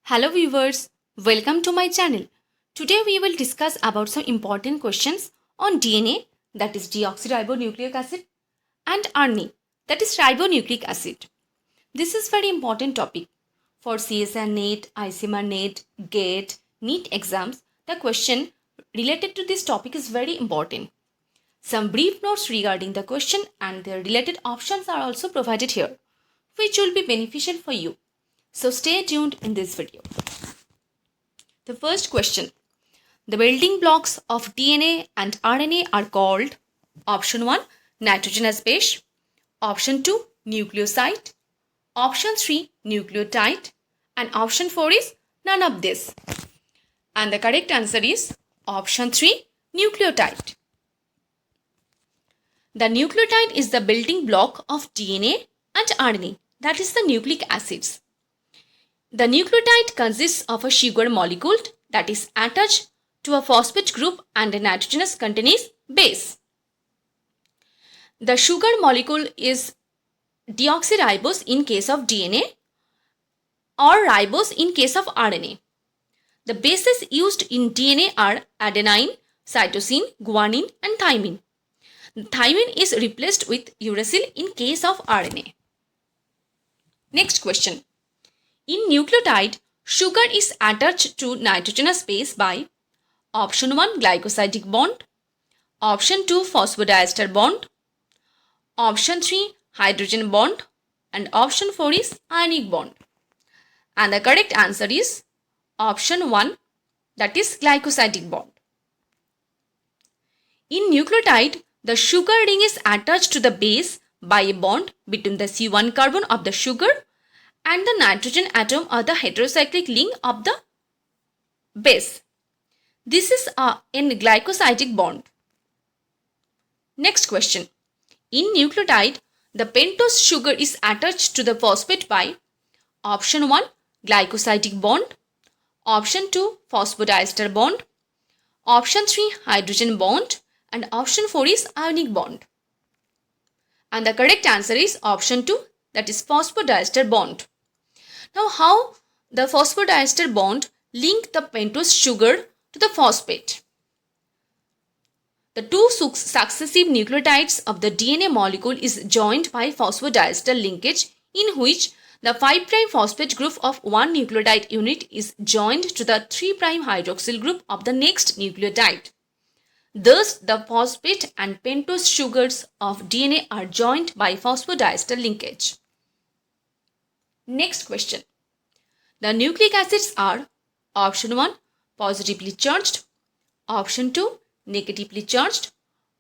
Hello viewers, welcome to my channel. Today we will discuss about some important questions on DNA, that is deoxyribonucleic acid, and RNA, that is ribonucleic acid. This is very important topic for CSR NEET, ICMR NEET, GATE, NEET exams. The question related to this topic is very important. Some brief notes regarding the question and their related options are also provided here, which will be beneficial for you. So stay tuned in this video. The first question. The building blocks of DNA and RNA are called option 1 nitrogenous base, option 2 nucleoside, option 3 nucleotide, and option 4 is none of this. And the correct answer is option 3 nucleotide. The nucleotide is the building block of DNA and RNA, that is the nucleic acids. The nucleotide consists of a sugar molecule that is attached to a phosphate group and a nitrogenous continuous base. The sugar molecule is deoxyribose in case of DNA or ribose in case of RNA. The bases used in DNA are adenine, cytosine, guanine, and thymine. Thymine is replaced with uracil in case of RNA. Next question. In nucleotide, sugar is attached to nitrogenous base by option 1 glycosidic bond, option 2 phosphodiester bond, option 3 hydrogen bond, and option 4 is ionic bond. And the correct answer is option 1, that is glycosidic bond. In nucleotide, the sugar ring is attached to the base by a bond between the C1 carbon of the sugar and the nitrogen atom or the heterocyclic link of the base. This is a glycosidic bond. Next question. In nucleotide, the pentose sugar is attached to the phosphate by option 1 glycosidic bond, option 2 phosphodiester bond, option 3 hydrogen bond, and option 4 is ionic bond. And the correct answer is option 2, that is phosphodiester bond. Now, how the phosphodiester bond link the pentose sugar to the phosphate? The two successive nucleotides of the DNA molecule is joined by phosphodiester linkage, in which the 5' phosphate group of one nucleotide unit is joined to the 3' hydroxyl group of the next nucleotide. Thus, the phosphate and pentose sugars of DNA are joined by phosphodiester linkage. Next question. The nucleic acids are option 1 positively charged, option 2 negatively charged,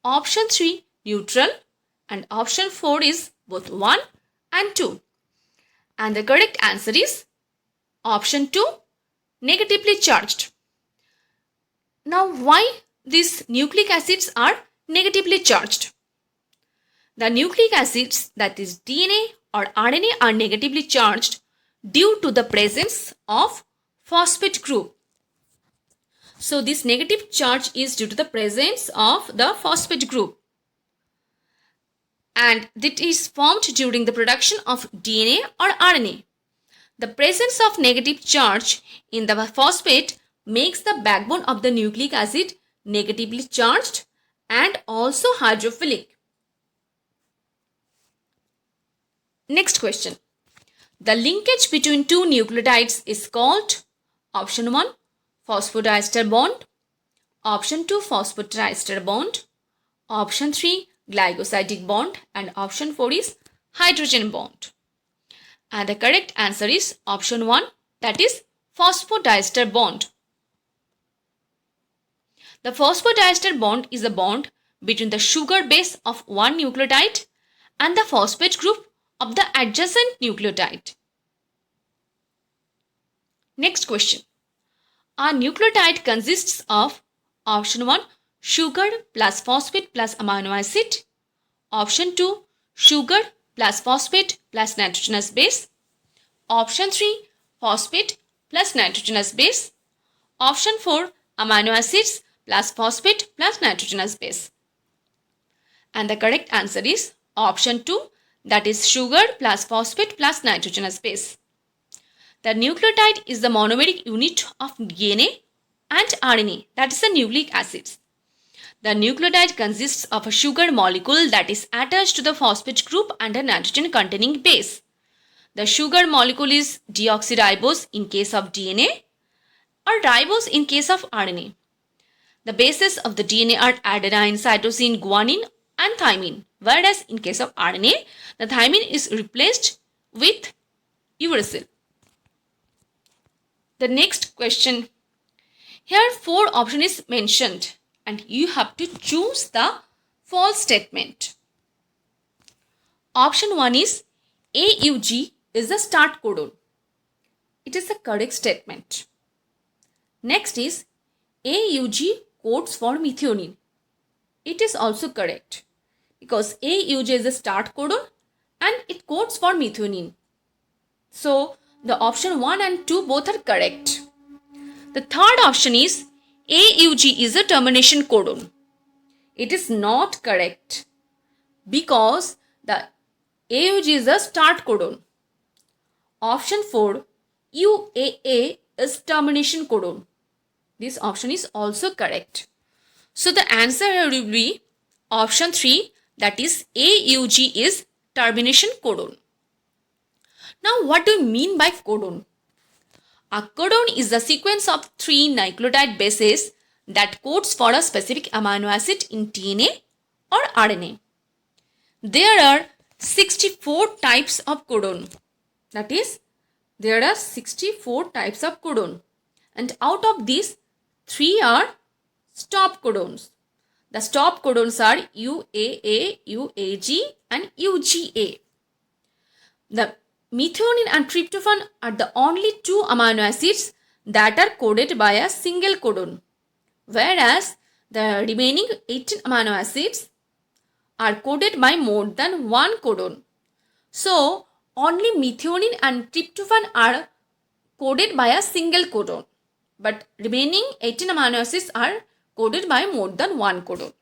option 3 neutral, and option 4 is both 1 and 2. And the correct answer is option 2 negatively charged. Now, why these nucleic acids are negatively charged? The nucleic acids, that is DNA or RNA, are negatively charged due to the presence of phosphate group. So this negative charge is due to the presence of the phosphate group, and it is formed during the production of DNA or RNA. The presence of negative charge in the phosphate makes the backbone of the nucleic acid negatively charged and also hydrophilic. Next question. The linkage between two nucleotides is called option 1 phosphodiester bond, option 2 phosphodiester bond, option 3 glycosidic bond, and option 4 is hydrogen bond. And the correct answer is option 1, that is phosphodiester bond. The phosphodiester bond is a bond between the sugar base of one nucleotide and the phosphate group of the adjacent nucleotide. Next question. A nucleotide consists of option 1 sugar plus phosphate plus amino acid, option 2 sugar plus phosphate plus nitrogenous base, option 3 phosphate plus nitrogenous base, option 4 amino acids plus phosphate plus nitrogenous base. And the correct answer is option 2, that is sugar plus phosphate plus nitrogenous base. The nucleotide is the monomeric unit of DNA and RNA, that is the nucleic acids. The nucleotide consists of a sugar molecule that is attached to the phosphate group and a nitrogen containing base. The sugar molecule is deoxyribose in case of DNA or ribose in case of RNA. The bases of the DNA are adenine, cytosine, guanine and thymine, whereas in case of RNA, the thymine is replaced with uracil. The next question. Here 4 option is mentioned and you have to choose the false statement. Option 1 is AUG is the start codon. It is the correct statement. Next is AUG codes for methionine. It is also correct because AUG is the start codon and it codes for methionine. So the option 1 and 2 both are correct. The third option is AUG is a termination codon. It is not correct because the AUG is a start codon. Option 4 UAA is termination codon. This option is also correct. So the answer here will be option 3, that is AUG is termination codon. Now what do you mean by codon? A codon is the sequence of 3 nucleotide bases that codes for a specific amino acid in DNA or RNA. There are 64 types of codon. That is, there are 64 types of codon. And out of these, 3 are stop codons. The stop codons are UAA, UAG and UGA. The methionine and tryptophan are the only 2 amino acids that are coded by a single codon, whereas the remaining 18 amino acids are coded by more than 1 codon. So, only methionine and tryptophan are coded by a single codon, but remaining 18 amino acids are coded by more than 1 codon.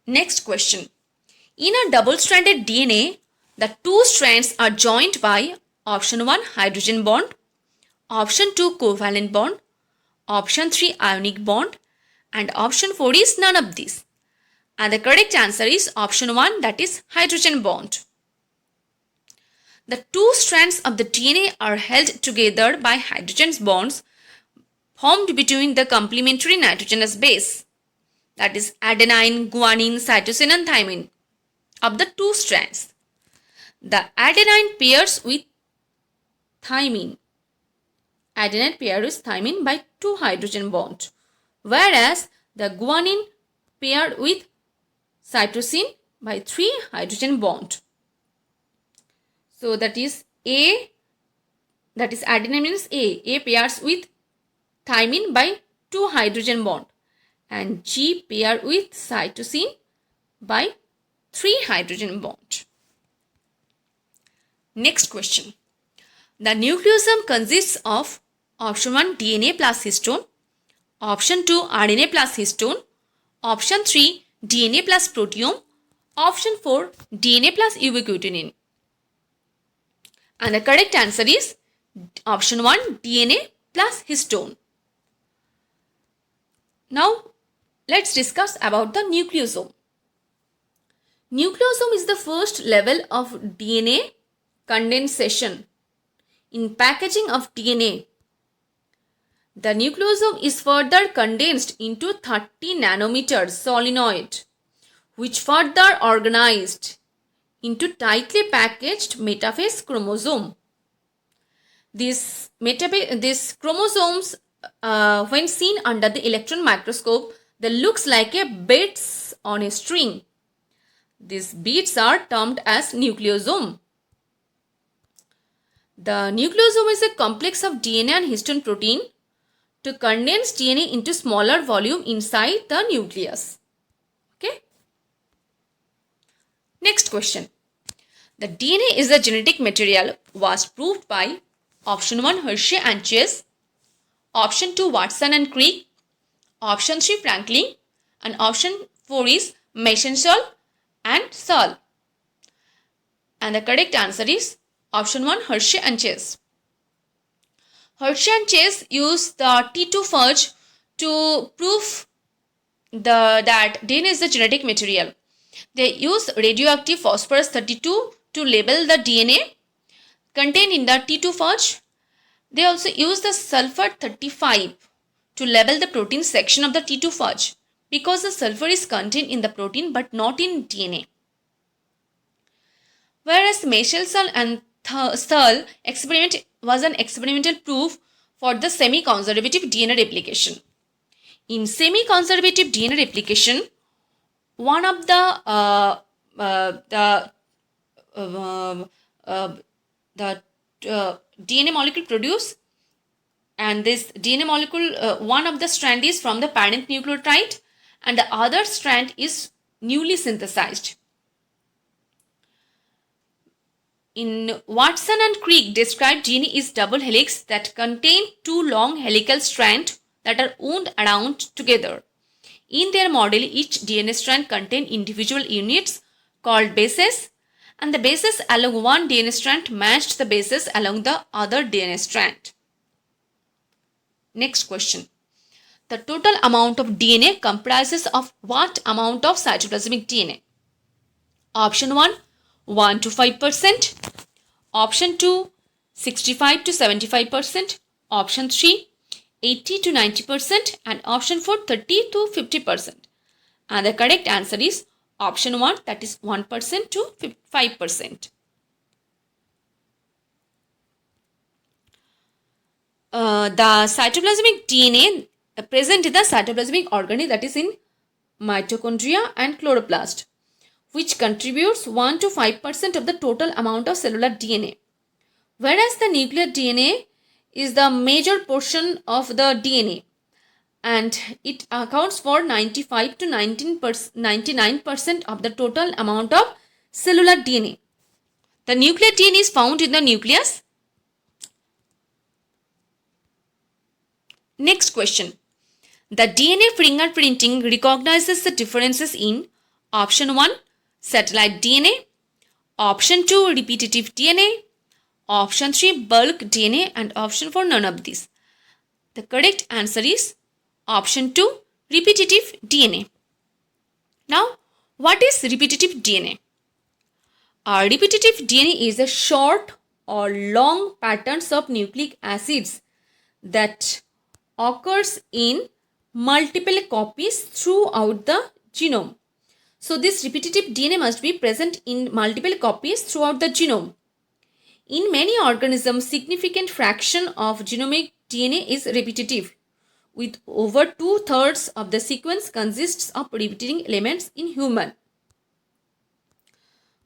Next question. In a double-stranded DNA, the 2 strands are joined by option 1 hydrogen bond, option 2 covalent bond, option 3 ionic bond and option 4 is none of these. And the correct answer is option 1, that is hydrogen bond. The 2 strands of the DNA are held together by hydrogen bonds formed between the complementary nitrogenous base, that is adenine, guanine, cytosine and thymine of the 2 strands. The adenine pairs with thymine. Adenine pairs with thymine by 2 hydrogen bonds, whereas the guanine paired with cytosine by 3 hydrogen bond. So that is A, that is adenine means A pairs with thymine by 2 hydrogen bond and G paired with cytosine by 3 hydrogen bond. Next question. The nucleosome consists of option 1 DNA plus histone, option 2 RNA plus histone, option 3 DNA plus proteome, option 4 DNA plus ubiquitinine. And the correct answer is option 1 DNA plus histone. Now let's discuss about the nucleosome. Nucleosome is the first level of DNA condensation in packaging of DNA. The nucleosome is further condensed into 30 nanometer solenoid, which further organized into tightly packaged metaphase chromosome. These chromosomes, when seen under the electron microscope, they looks like a beads on a string. These beads are termed as nucleosome. The nucleosome is a complex of DNA and histone protein to condense DNA into smaller volume inside the nucleus. Okay. Next question. The DNA is the genetic material was proved by option 1 Hershey and Chase, option 2 Watson and Crick, option 3 Franklin and option 4 is Massenschall and Searle. And the correct answer is Option 1, Hershey and Chase. Hershey and Chase used the T2 fudge to prove that DNA is the genetic material. They used radioactive phosphorus 32 to label the DNA contained in the T2 fudge. They also used the sulfur 35 to label the protein section of the T2 fudge because the sulfur is contained in the protein but not in DNA. Whereas Michelson and Thal experiment was an experimental proof for the semi-conservative DNA replication. In semi-conservative DNA replication, one of the DNA molecule produced, and this DNA molecule, one of the strand is from the parent nucleotide and the other strand is newly synthesized. In Watson and Crick described DNA is double helix that contain two long helical strands that are wound around together. In their model, each DNA strand contains individual units called bases, and the bases along one DNA strand matched the bases along the other DNA strand. Next question. The total amount of DNA comprises of what amount of cytoplasmic DNA? Option 1, 1 to 5%. Option 2, 65 to 75%. Option 3, 80 to 90%. And option 4, 30 to 50%. And the correct answer is option 1, that is 1% to 5%. The cytoplasmic DNA present in the cytoplasmic organelle, that is in mitochondria and chloroplast, which contributes 1 to 5% of the total amount of cellular DNA. Whereas the nuclear DNA is the major portion of the DNA and it accounts for 95 to 99% of the total amount of cellular DNA. The nuclear DNA is found in the nucleus. Next question. The DNA fingerprinting recognizes the differences in option 1, satellite DNA, option 2, repetitive DNA, option 3, bulk DNA, and option 4, none of these. The correct answer is option 2, repetitive DNA. Now, what is repetitive DNA? Repetitive DNA is a short or long patterns of nucleic acids that occurs in multiple copies throughout the genome. So this repetitive DNA must be present in multiple copies throughout the genome. In many organisms, significant fraction of genomic DNA is repetitive, with over 2/3 of the sequence consists of repeating elements in human.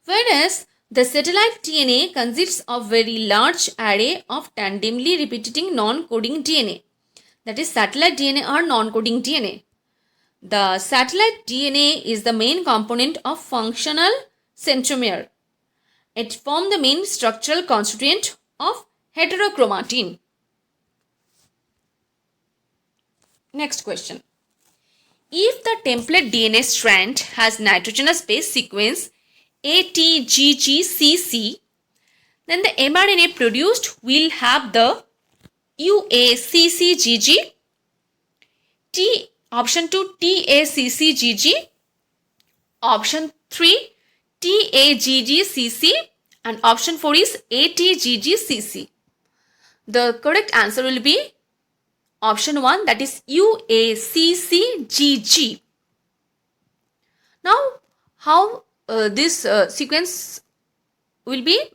Whereas the satellite DNA consists of very large array of tandemly repeating non-coding DNA. That is satellite DNA or non-coding DNA. The satellite DNA is the main component of functional centromere. It forms the main structural constituent of heterochromatin. Next question. If the template DNA strand has nitrogenous base sequence ATGGCC, then the mRNA produced will have the UACCGG, option 2 TACCGG, option 3 TAGGCC, and option 4 is ATGGCC. The correct answer will be option 1, that is UACCGG. Now, how this sequence will be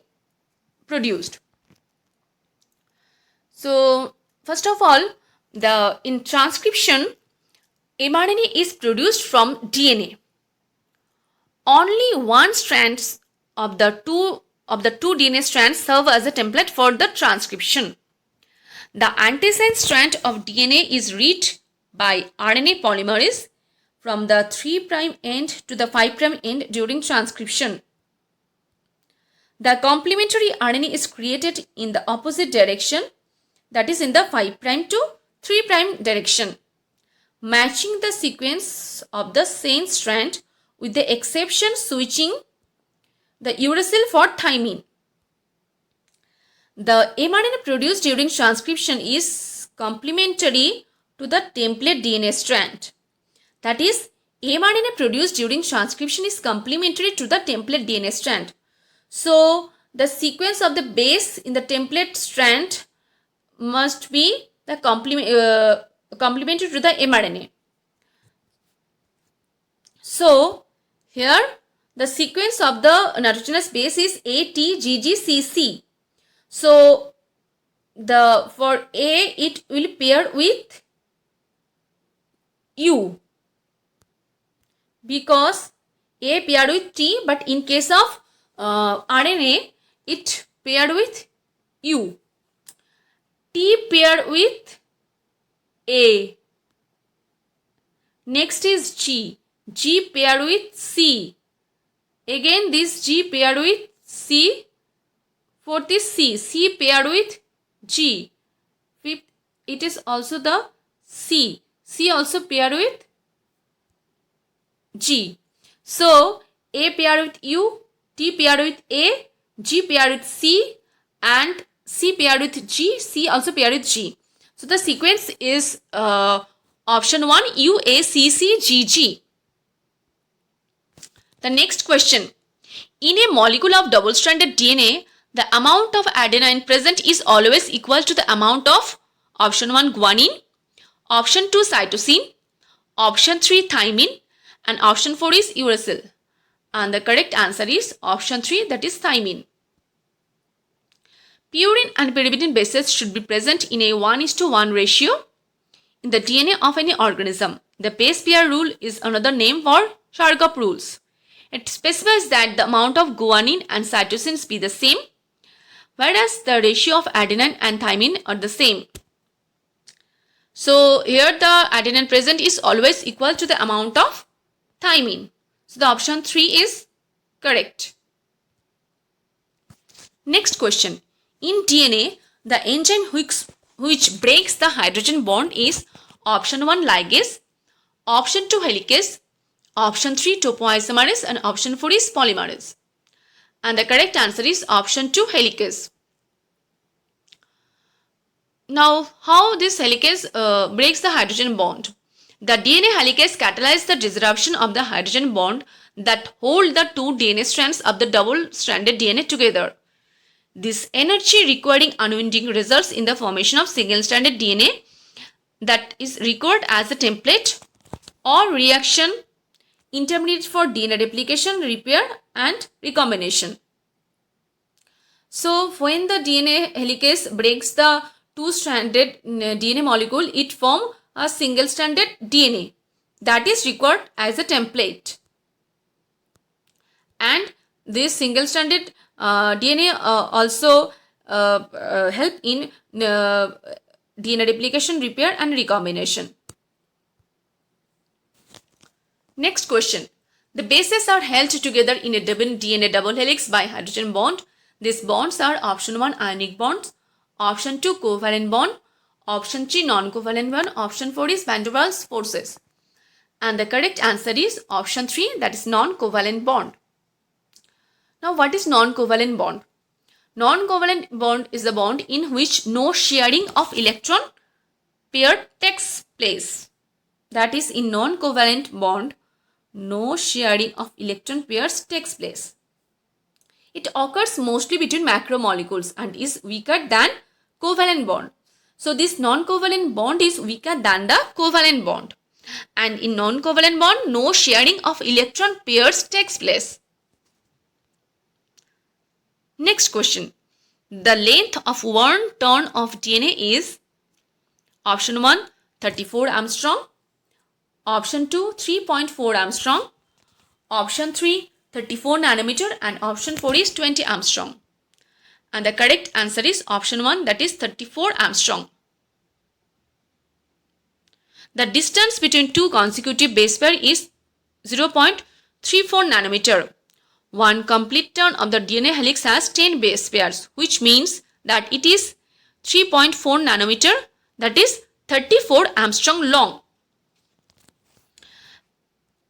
produced? So, first of all, in transcription, mRNA is produced from DNA. Only one strand of the two DNA strands serve as a template for the transcription. The antisense strand of DNA is read by RNA polymerase from the 3' end to the 5' end during transcription. The complementary RNA is created in the opposite direction, that is in the 5' to 3' direction, matching the sequence of the same strand with the exception switching the uracil for thymine. The mRNA produced during transcription is complementary to the template DNA strand. That is, mRNA produced during transcription is complementary to the template DNA strand. So, the sequence of the base in the template strand must be the complementary to the mRNA. So, here the sequence of the nitrogenous base is ATGGCC. So, for A it will pair with U because A paired with T, but in case of RNA it paired with U. T paired with A. Next is G. G paired with C. Again this G paired with C. Fourth is C. C paired with G. Fifth, it is also the C. C also paired with G. So, A paired with U, T paired with A, G paired with C, and C paired with G, C also paired with G. So, the sequence is option 1, U, A, C, C, G, G. The next question. In a molecule of double-stranded DNA, the amount of adenine present is always equal to the amount of option 1 guanine, option 2 cytosine, option 3 thymine, and option 4 is uracil. And the correct answer is option 3, that is thymine. Purine and pyrimidine bases should be present in a 1:1 ratio in the DNA of any organism. The base pair rule is another name for Chargaff rules. It specifies that the amount of guanine and cytosines be the same, whereas the ratio of adenine and thymine are the same. So here the adenine present is always equal to the amount of thymine. So the option 3 is correct. Next question. In DNA, the enzyme which breaks the hydrogen bond is option 1 ligase, option 2 helicase, option 3 topoisomerase, and option 4 is polymerase. And the correct answer is option 2 helicase. Now, how this helicase breaks the hydrogen bond? The DNA helicase catalyzes the disruption of the hydrogen bond that hold the two DNA strands of the double-stranded DNA together. This energy requiring unwinding results in the formation of single-stranded DNA that is required as a template or reaction intermediate for DNA replication, repair, and recombination. So, when the DNA helicase breaks the two-stranded DNA molecule, it forms a single-stranded DNA that is required as a template. And this single-stranded DNA also help in DNA replication, repair, and recombination. Next question. The bases are held together in a DNA double helix by hydrogen bond. These bonds are option 1 ionic bonds, option 2 covalent bond, option 3 non-covalent bond, option 4 is van der Waals forces. And the correct answer is option 3, that is non-covalent bond. Now, what is non-covalent bond? Non-covalent bond is the bond in which no sharing of electron pair takes place. That is, in non-covalent bond, no sharing of electron pairs takes place. It occurs mostly between macromolecules and is weaker than covalent bond. So, this non-covalent bond is weaker than the covalent bond. And in non-covalent bond, no sharing of electron pairs takes place. Next question. The length of one turn of DNA is option 1 34 Armstrong, option 2 3.4 Armstrong, option 3 34 nanometer, and option 4 is 20 Armstrong. And the correct answer is option 1, that is 34 Armstrong. The distance between two consecutive base pair is 0.34 nanometer. One complete turn of the DNA helix has 10 base pairs, which means that it is 3.4 nanometer, that is 34 Armstrong long.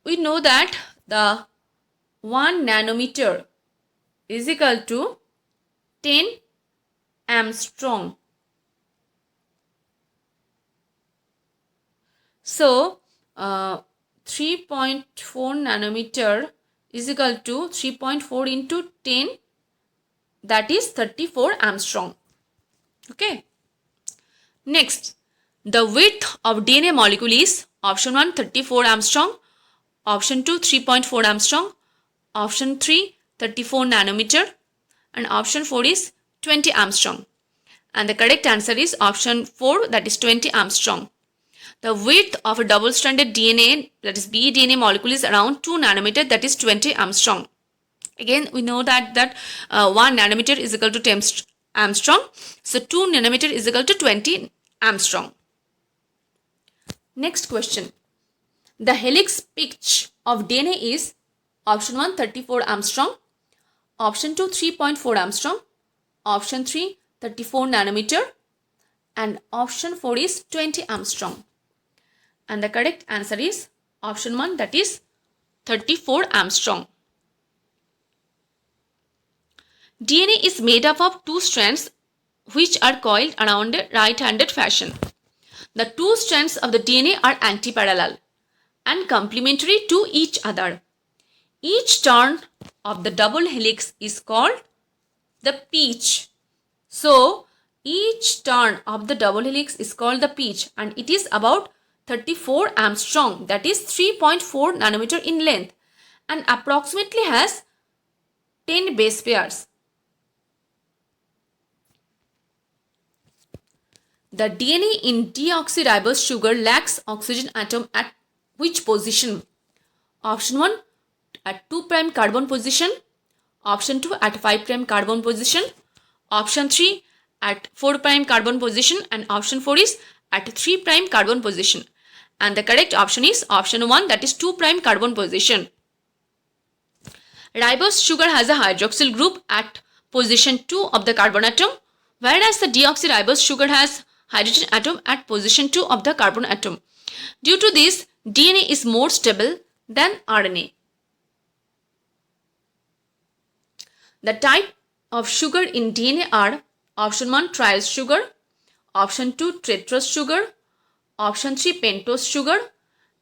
We know that the 1 nanometer is equal to 10 Armstrong. So 3.4 nanometer is equal to 3.4 into 10, that is 34 Armstrong. Okay. Next, the width of DNA molecule is option 1 34 Armstrong, option 2 3.4 Armstrong, option 3 34 nanometer, and option 4 is 20 Armstrong. And the correct answer is option 4, that is 20 Armstrong. The width of a double-stranded DNA, that is bDNA molecule, is around 2 nanometer, that is 20 Armstrong. Again, we know that 1 nanometer is equal to 10 Armstrong. So 2 nanometer is equal to 20 Armstrong. Next question. The helix pitch of DNA is option 1 34 Armstrong, option 2 3.4 Armstrong, option 3 34 nanometer, and option 4 is 20 Armstrong. And the correct answer is option 1, that is 34 Armstrong. DNA is made up of 2 strands which are coiled around a right-handed fashion. The 2 strands of the DNA are antiparallel and complementary to each other. Each turn of the double helix is called the pitch. So, each turn of the double helix is called the pitch, and it is about 34 Armstrong, that is 3.4 nanometer in length, and approximately has 10 base pairs. The DNA in deoxyribose sugar lacks oxygen atom at which position? Option 1 at 2' carbon position, option 2 at 5' carbon position, option 3 at 4' carbon position, and option 4 is at 3' carbon position. And the correct option is option 1, that is 2' carbon position. Ribose sugar has a hydroxyl group at position 2 of the carbon atom, whereas the deoxyribose sugar has hydrogen atom at position 2 of the carbon atom. Due to this, DNA is more stable than RNA. The type of sugar in DNA are option 1 triose sugar, option 2 tetrose sugar, option 3 pentose sugar,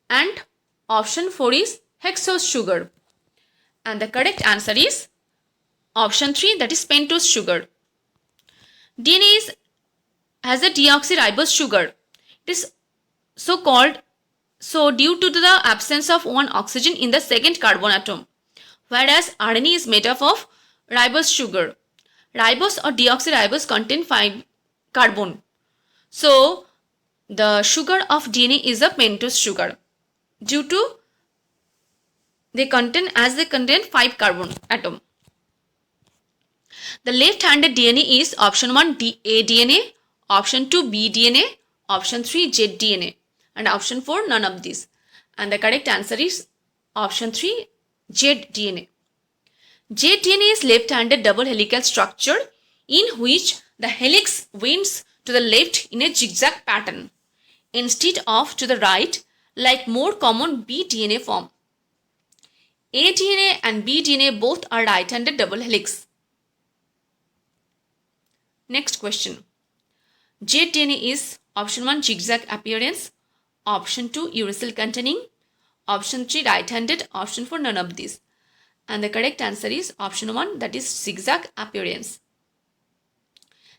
and option 4 is hexose sugar. And the correct answer is option 3, that is pentose sugar. DNA has a deoxyribose sugar. It is so called due to the absence of one oxygen in the second carbon atom, whereas RNA is made up of ribose sugar. Ribose or deoxyribose contain 5 carbon. So, the sugar of DNA is a pentose sugar due to they contain 5 carbon atom. The left-handed DNA is option 1 aDNA, option 2 bDNA, option 3 zDNA, and option 4 none of these. And the correct answer is option 3 zDNA. zDNA is left-handed double helical structure in which the helix winds to the left in a zigzag pattern instead of to the right like more common bDNA form. aDNA and bDNA both are right-handed double helix. Next question. zDNA is option 1 zigzag appearance, option 2 uracil containing, option 3 right-handed, option 4 none of these. And the correct answer is option 1, that is zigzag appearance.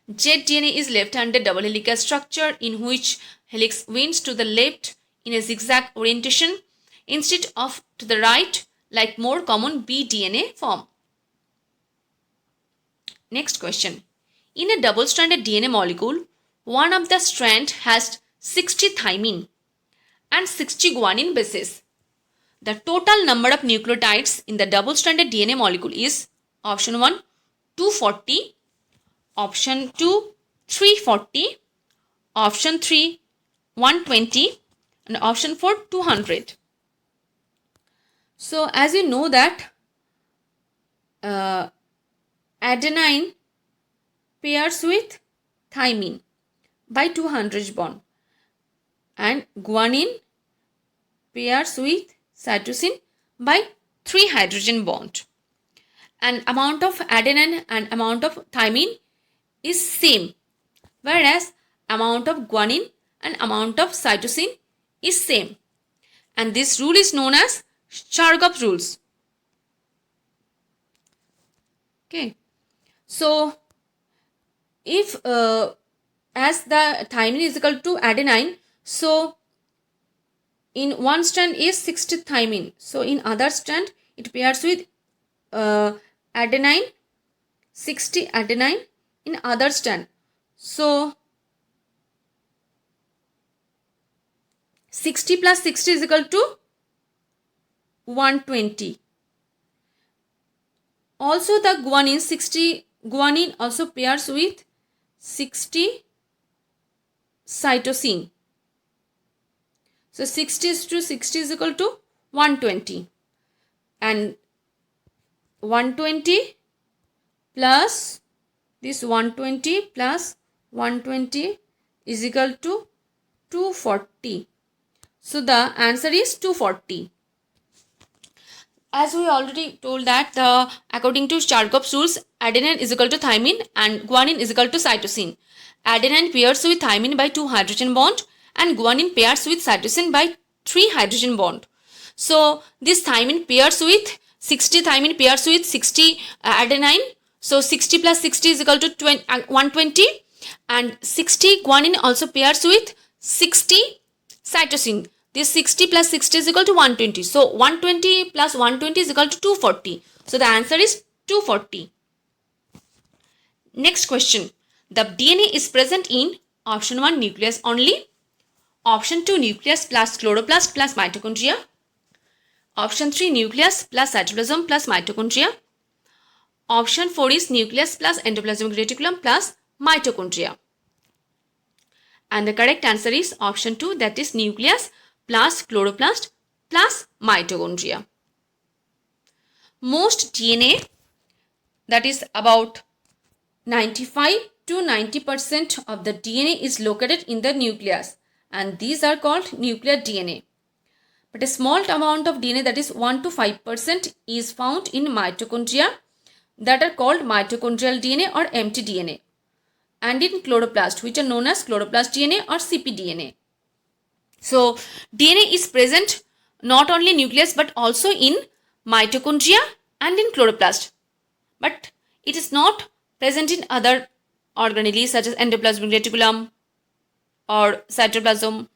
zDNA is left-handed double helical structure in which helix winds to the left in a zigzag orientation instead of to the right like more common bDNA form. Next question. In a double-stranded DNA molecule, one of the strands has 60 thymine and 60 guanine bases. The total number of nucleotides in the double-stranded DNA molecule is option 1 240, option 2 340, option 3 120, and option 4 200. So as you know that adenine pairs with thymine by 200 bond and guanine pairs with cytosine by 3 hydrogen bond. And amount of adenine and amount of thymine is same, whereas amount of guanine and amount of cytosine is same. And this rule is known as Chargaff rules. Okay. So, if as the thymine is equal to adenine, so in one strand is 60 thymine. So, in other strand, it pairs with adenine, 60 adenine in other strand. So, 60 plus 60 is equal to 120. Also, the guanine also pairs with 60 cytosine. So, 60 to 60 is equal to 120. And 120 plus this 120 plus 120 is equal to 240. So, the answer is 240. As we already told that according to Chargaff's rules, adenine is equal to thymine and guanine is equal to cytosine. Adenine pairs with thymine by 2 hydrogen bond and guanine pairs with cytosine by 3 hydrogen bond. So, this thymine pairs with 60 thymine pairs with 60 adenine. So, 60 plus 60 is equal to 120 and 60 guanine also pairs with 60 cytosine. This 60 plus 60 is equal to 120. So, 120 plus 120 is equal to 240. So, the answer is 240. Next question. The DNA is present in option 1 nucleus only, option 2 nucleus plus chloroplast plus mitochondria, option 3 nucleus plus cytoplasm plus mitochondria, option 4 is nucleus plus endoplasmic reticulum plus mitochondria. And the correct answer is option 2, that is nucleus plus chloroplast plus mitochondria. Most DNA, that is about 95 to 90% of the DNA is located in the nucleus, and these are called nuclear DNA. But a small amount of DNA, that is 1 to 5%, is found in mitochondria, that are called mitochondrial DNA or mtDNA, and in chloroplast, which are known as chloroplast DNA or cpDNA. So, DNA is present not only in nucleus but also in mitochondria and in chloroplast. But it is not present in other organelles such as endoplasmic reticulum or cytoplasm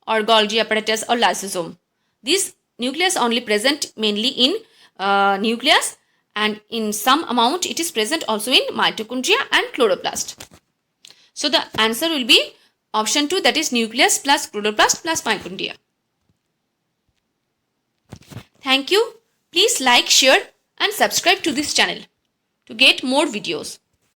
or Golgi apparatus or lysosome. This nucleus only present mainly in nucleus, and in some amount it is present also in mitochondria and chloroplast. So, the answer will be option 2, that is nucleus plus chloroplast plus mitochondria. Thank you. Please like, share and subscribe to this channel to get more videos.